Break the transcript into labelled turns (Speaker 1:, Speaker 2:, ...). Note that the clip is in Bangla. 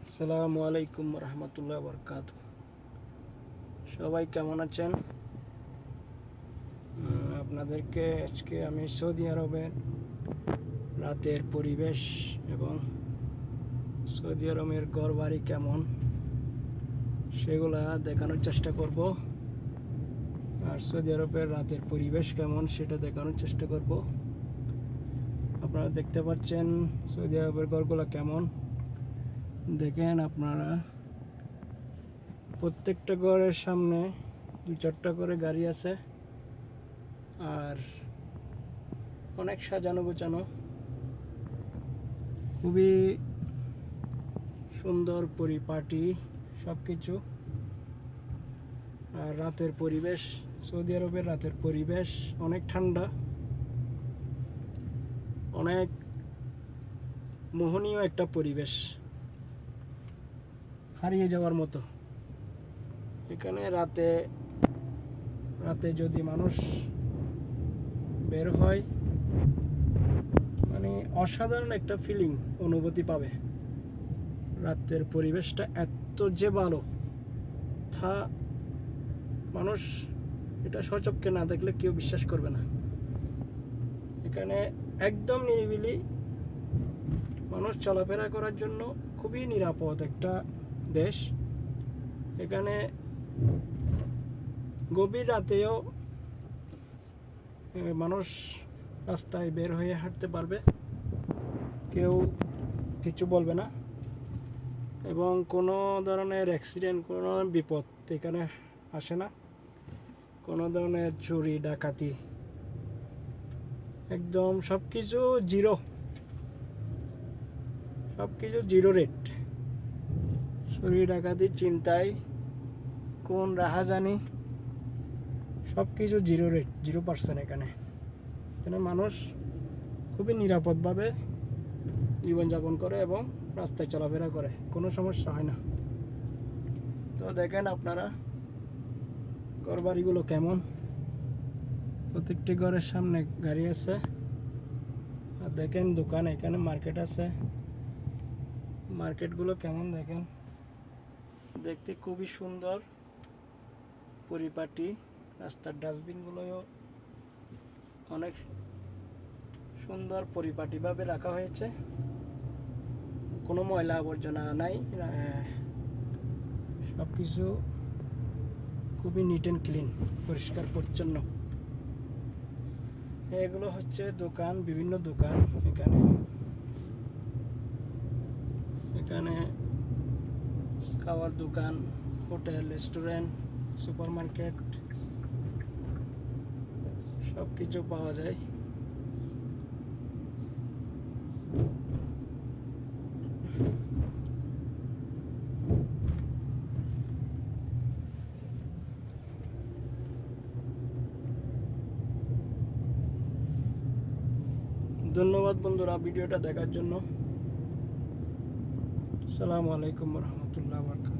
Speaker 1: আসসালামু আলাইকুম রহমতুল্লাহ বরকাত। সবাই কেমন আছেন? আপনাদেরকে আজকে আমি সৌদি আরবের রাতের পরিবেশ এবং সৌদি আরবের ঘরবাড়ি কেমন সেগুলা দেখানোর চেষ্টা করব, আর সৌদি আরবের রাতের পরিবেশ কেমন সেটা দেখানোর চেষ্টা করব। আপনারা দেখতে পাচ্ছেন সৌদি আরবের ঘরগুলো কেমন। দেখেন আপনারা, প্রত্যেকটা ঘরের সামনে 2-4টা করে গাড়ি আছে, আর অনেক সাজানো গোছানো, খুবই সুন্দর পরিপাটি সব কিছু। আর রাতের পরিবেশ, সৌদি আরবের রাতের পরিবেশ অনেক ঠান্ডা, অনেক মোহনীয় একটা পরিবেশ, হারিয়ে যাওয়ার মতো। এখানে রাতে রাতে যদি মানুষ বের হয়, মানে অসাধারণ একটা ফিলিং অনুভূতি পাবে। রাতের পরিবেশটা এত যে ভালো, তা মানুষ এটা স্বচক্ষে না দেখলে কেউ বিশ্বাস করবে না। এখানে একদম নিরিবিলি, মানুষ চলাফেরা করার জন্য খুবই নিরাপদ একটা দেশ। এখানে গভীর রাতেও মানুষ রাস্তায় বের হয়ে হাঁটতে পারবে, কেউ কিছু বলবে না, এবং কোনো ধরনের অ্যাক্সিডেন্ট, কোনো বিপদ এখানে আসে না। কোনো ধরনের চুরি ডাকাতি, একদম সব কিছু জিরো, সব কিছু জিরো রেট। চুরি ডাকাতির চিন্তায় কোন রাহাজানি, সব কিছু জিরো রেট, 0% এখানে। এখানে মানুষ খুবই নিরাপদভাবে জীবনযাপন করে এবং রাস্তায় চলাফেরা করে, কোনো সমস্যা হয় না। তো দেখেন আপনারা ঘরবাড়িগুলো কেমন। প্রত্যেকটি ঘরের সামনে গাড়ি আছে, আর দেখেন দোকান, এখানে মার্কেট আছে। মার্কেটগুলো কেমন দেখেন, দেখতে খুবই সুন্দর পরিপাটি। রাস্তার ডাস্টবিনগুলোও অনেক সুন্দর পরিপাটিভাবে রাখা হয়েছে, কোনো ময়লা আবর্জনা নাই। সব কিছু খুবই নিট অ্যান্ড ক্লিন, পরিষ্কার পরিচ্ছন্ন। এগুলো হচ্ছে দোকান, বিভিন্ন দোকান এখানে। এখানে খাওয়ার দোকান, হোটেল, রেস্টুরেন্ট, সুপার মার্কেট সব কিছু পাওয়া যায়। ধন্যবাদ বন্ধুরা ভিডিওটা দেখার জন্য। আসসালামু আলাইকুম রহমতুল্লাহ বরকাত।